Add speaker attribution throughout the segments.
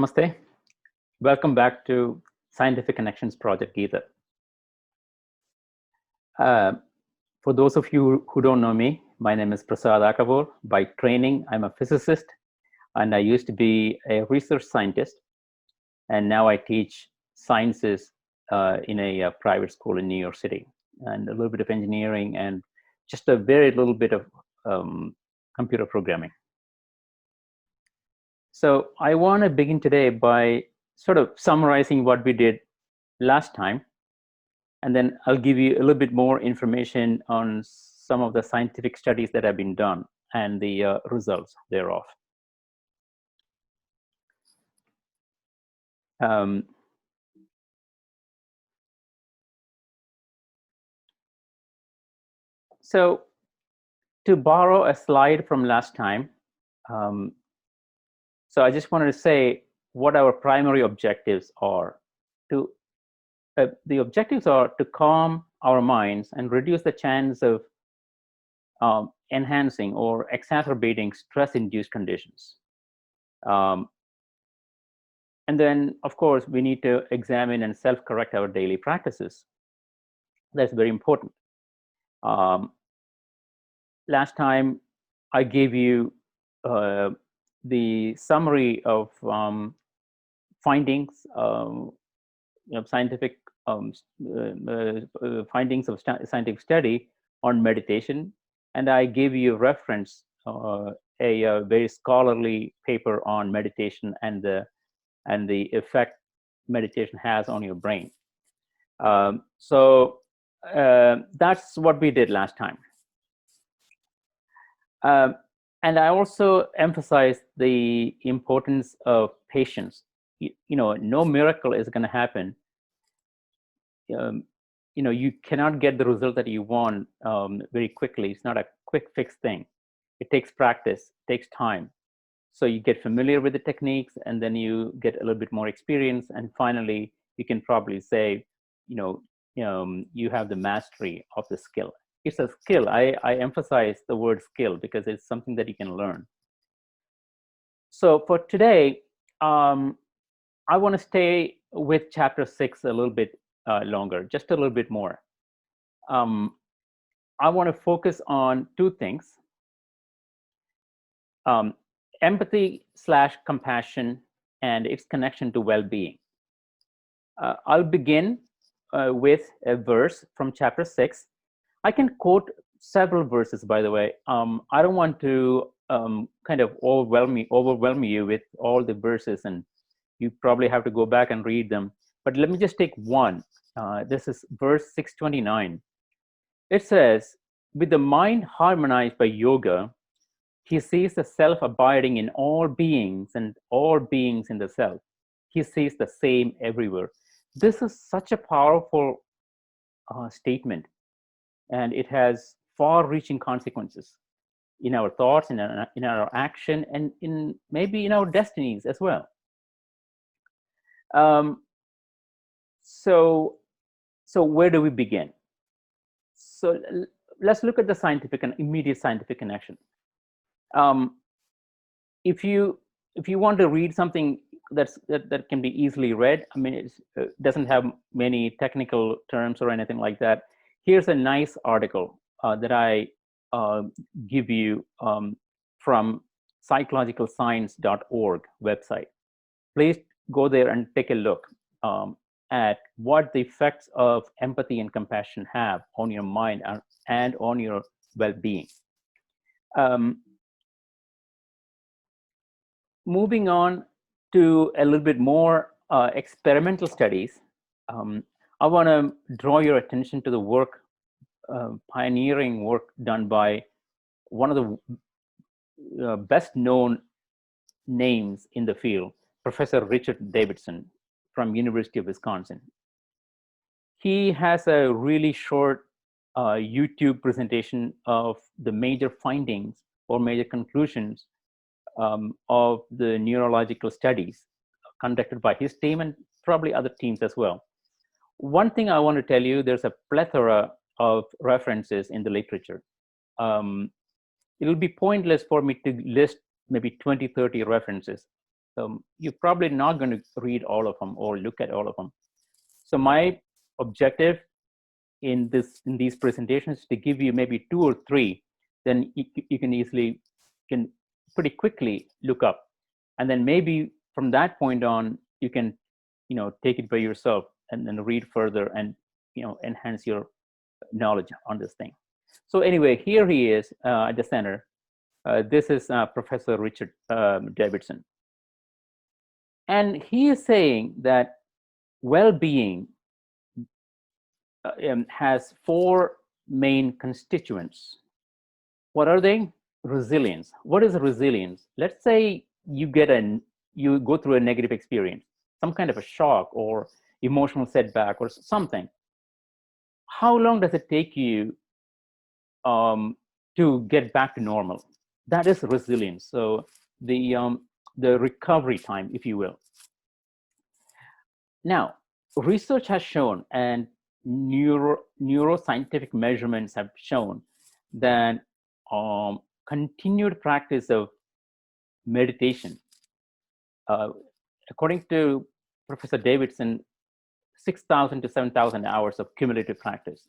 Speaker 1: Namaste. Welcome back to Scientific Connections Project Geeta. For those of you who don't know me, my name is Prasad Akavur. By training, I'm a physicist, and I used to be a research scientist, and now I teach sciences in a private school in New York City, and a little bit of engineering, and just a very little bit of computer programming. So I want to begin today by sort of summarizing what we did last time, and then I'll give you a little bit more information on some of the scientific studies that have been done and the results thereof. So to borrow a slide from last time, so I just wanted to say what our primary objectives are. The objectives are to calm our minds and reduce the chance of enhancing or exacerbating stress-induced conditions. And then, of course, we need to examine and self-correct our daily practices. That's very important. Last time, I gave you the summary of findings, scientific findings of scientific study on meditation, and I gave you a reference, a very scholarly paper on meditation and the effect meditation has on your brain. So that's what we did last time. And I also emphasized the importance of patience. No miracle is going to happen. You cannot get the result that you want very quickly. It's not a quick fix thing. It takes practice, it takes time. So you get familiar with the techniques, and then you get a little bit more experience, and finally you can probably say, you have the mastery of the skill. It's a skill. I emphasize the word skill because it's something that you can learn. So for today, I want to stay with chapter 6 a little bit longer, just a little bit more. I want to focus on two things: empathy/compassion and its connection to well-being. I'll begin with a verse from chapter 6. I can quote several verses, by the way. I don't want to kind of overwhelm you with all the verses, and you probably have to go back and read them. But let me just take one. This is verse 629. It says, "With the mind harmonized by yoga, he sees the self abiding in all beings and all beings in the self. He sees the same everywhere." This is such a powerful statement, and it has far-reaching consequences in our thoughts, in our action, and maybe in our destinies as well. So where do we begin? So let's look at the immediate scientific connection. If you want to read something that can be easily read, I mean, it doesn't have many technical terms or anything like that. Here's a nice article that I give you from psychologicalscience.org website. Please go there and take a look at what the effects of empathy and compassion have on your mind and on your well-being. Moving on to a little bit more experimental studies, I want to draw your attention to the work, pioneering work done by one of the best known names in the field, Professor Richard Davidson from University of Wisconsin. He has a really short YouTube presentation of the major findings or major conclusions of the neurological studies conducted by his team and probably other teams as well. One thing I want to tell you, there's a plethora of references in the literature. It'll be pointless for me to list maybe 20, 30 references. You're probably not going to read all of them or look at all of them. So my objective in these presentations to give you maybe 2 or 3, then you can pretty quickly look up, and then maybe from that point on you can take it by yourself and then read further and enhance your knowledge on this thing. So anyway, here he is at the center. This is Professor Richard Davidson, and he is saying that well-being has 4 main constituents. What are they? Resilience. What is resilience? Let's say you go through a negative experience, some kind of a shock or emotional setback or something. How long does it take you to get back to normal? That is resilience. So the recovery time, if you will. Now, research has shown, and neuroscientific measurements have shown, that continued practice of meditation, according to Professor Davidson, 6,000 to 7,000 hours of cumulative practice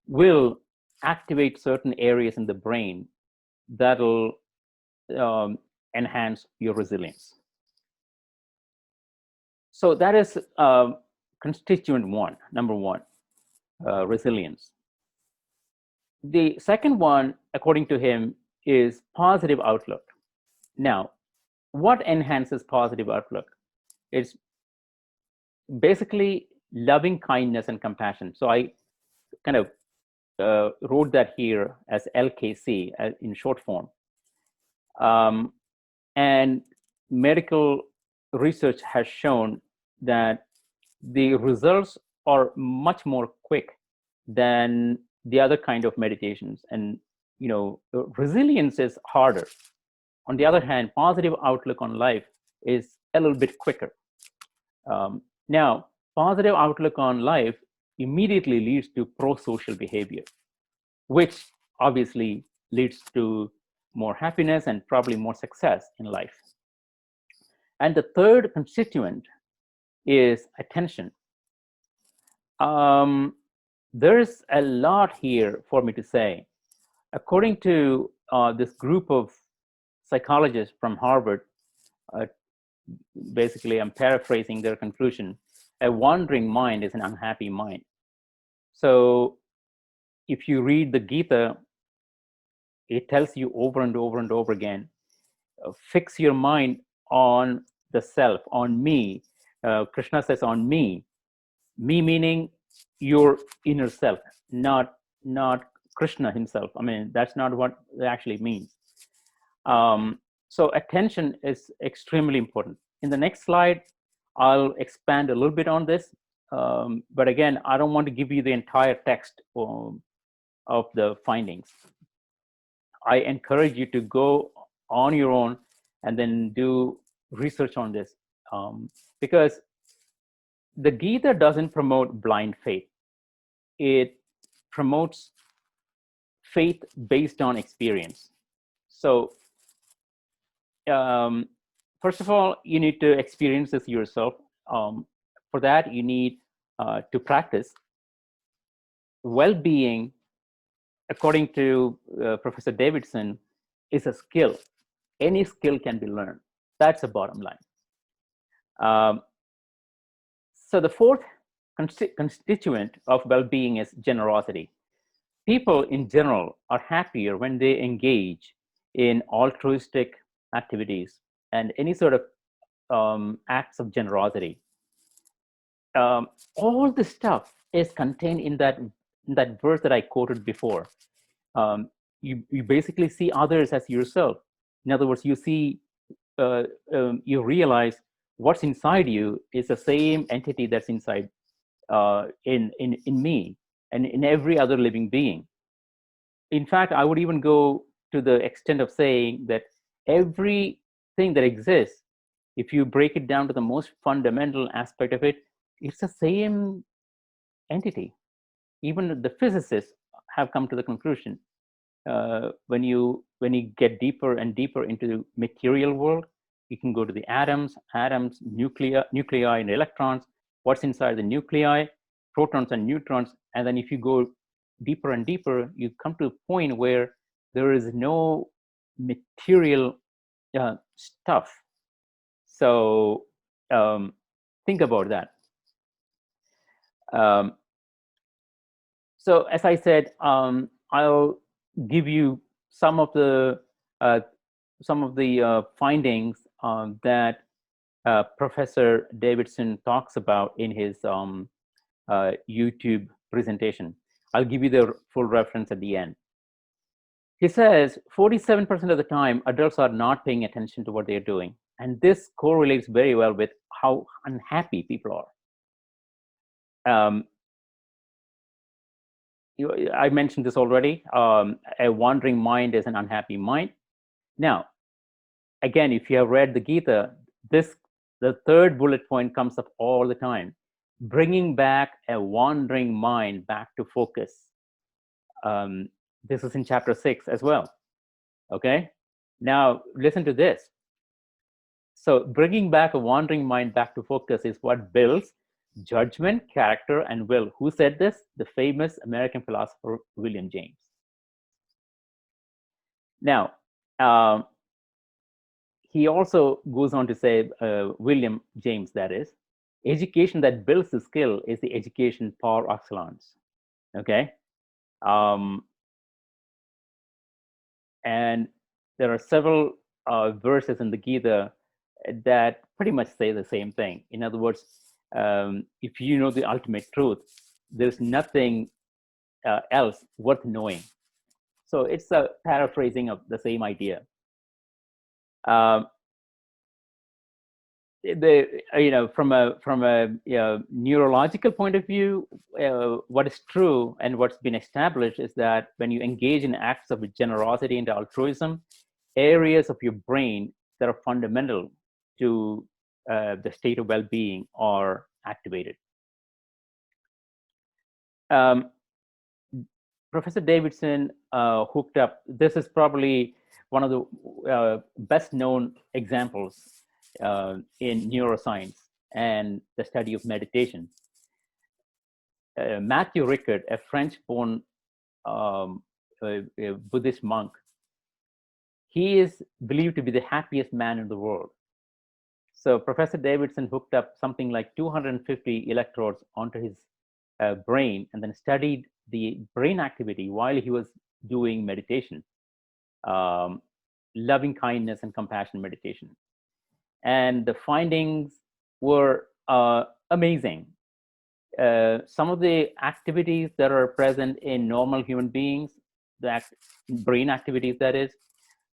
Speaker 1: will activate certain areas in the brain that'll enhance your resilience. So that is constituent 1, number 1, resilience. The second one, according to him, is positive outlook. Now, what enhances positive outlook? It's basically loving kindness and compassion. So I kind of wrote that here as LKC in short form. And medical research has shown that the results are much more quick than the other kind of meditations. And resilience is harder. On the other hand, positive outlook on life is a little bit quicker. Now, positive outlook on life immediately leads to pro-social behavior, which obviously leads to more happiness and probably more success in life. And the third constituent is attention. There's a lot here for me to say. According to this group of psychologists from Harvard, basically I'm paraphrasing their conclusion, a wandering mind is an unhappy mind. So if you read the Gita, it tells you over and over and over again, fix your mind on the self, on me. Krishna says on me. Me meaning your inner self, not Krishna himself. I mean, that's not what it actually means. So attention is extremely important. In the next slide, I'll expand a little bit on this. But again, I don't want to give you the entire text of the findings. I encourage you to go on your own and then do research on this, because the Gita doesn't promote blind faith. It promotes faith based on experience. So first of all, you need to experience this yourself. For that, you need to practice. Well-being, according to Professor Davidson, is a skill. Any skill can be learned. That's the bottom line. So the fourth constituent of well-being is generosity. People in general are happier when they engage in altruistic activities and any sort of acts of generosity. All this stuff is contained in that verse that I quoted before. You basically see others as yourself. In other words, you realize what's inside you is the same entity that's inside in me and in every other living being. In fact, I would even go to the extent of saying that everything that exists, if you break it down to the most fundamental aspect of it, it's the same entity. Even the physicists have come to the conclusion. When you get deeper and deeper into the material world, You can go to the atoms, nuclei, and electrons. What's inside the nuclei, protons and neutrons, and then if you go deeper and deeper, you come to a point where there is no material stuff. So think about that. So as I said, I'll give you some of the findings that Professor Davidson talks about in his YouTube presentation. I'll give you the full reference at the end. He says 47% of the time, adults are not paying attention to what they're doing. And this correlates very well with how unhappy people are. I mentioned this already. A wandering mind is an unhappy mind. Now, again, if you have read the Gita, the third bullet point comes up all the time. Bringing back a wandering mind back to focus. This is in chapter 6 as well. Okay? Now, listen to this. So bringing back a wandering mind back to focus is what builds judgment, character, and will. Who said this? The famous American philosopher, William James. Now, he also goes on to say, William James, that is, education that builds the skill is the education par excellence. Okay? And there are several verses in the Gita that pretty much say the same thing. In other words, if you know the ultimate truth, there's nothing else worth knowing. So it's a paraphrasing of the same idea. From a neurological point of view, what is true and what's been established is that when you engage in acts of generosity and altruism, areas of your brain that are fundamental to the state of well-being are activated. Professor Davidson hooked up. This is probably one of the best known examples in neuroscience and the study of meditation. Matthew Ricard, a French-born Buddhist monk, he is believed to be the happiest man in the world. So Professor Davidson hooked up something like 250 electrodes onto his brain and then studied the brain activity while he was doing meditation, loving kindness and compassion meditation. And the findings were amazing. Some of the activities that are present in normal human beings, the brain activities that is,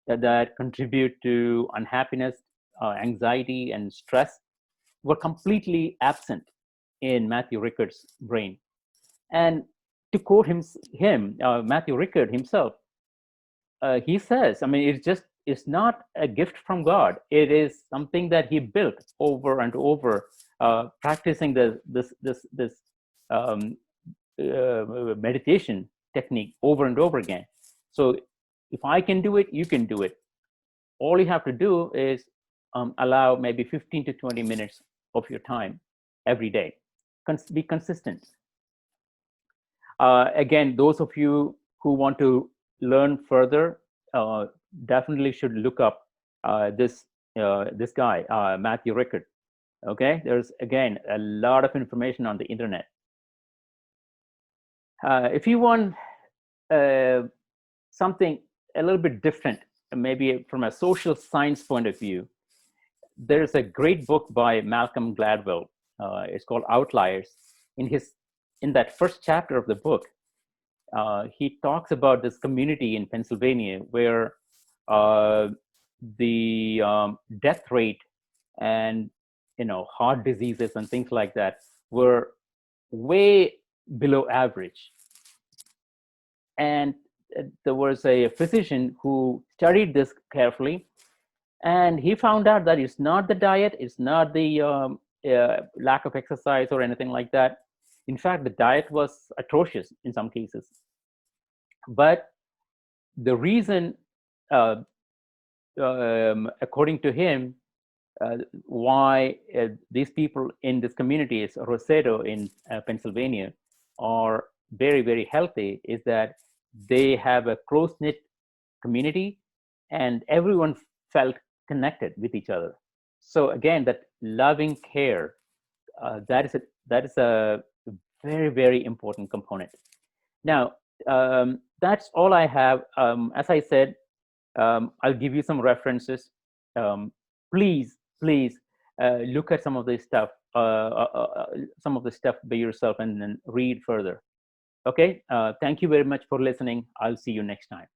Speaker 1: that contribute to unhappiness, anxiety, and stress, were completely absent in Matthew Ricard's brain. And to quote him, Matthew Ricard himself, he says, I mean, it's not a gift from God. It is something that he built over and over, practicing this meditation technique over and over again. So if I can do it, you can do it. All you have to do is allow maybe 15 to 20 minutes of your time every day. Be consistent. Again, those of you who want to learn further definitely should look up this guy, Matthew Ricard. Okay, there's again a lot of information on the internet. If you want something a little bit different, maybe from a social science point of view, there's a great book by Malcolm Gladwell. It's called Outliers. In that first chapter of the book, he talks about this community in Pennsylvania where the death rate and heart diseases and things like that were way below average. And there was a physician who studied this carefully, and he found out that it's not the diet, it's not the lack of exercise or anything like that. In fact, the diet was atrocious in some cases. But the reason, according to him, why these people in this community, is Roseto in Pennsylvania, are very, very healthy, is that they have a close-knit community and everyone felt connected with each other. So again, that loving care, that is a very, very important component. Now, that's all I have. As I said, I'll give you some references. Um, please look at some of this stuff, some of the stuff by yourself, and then read further. Okay. Thank you very much for listening. I'll see you next time.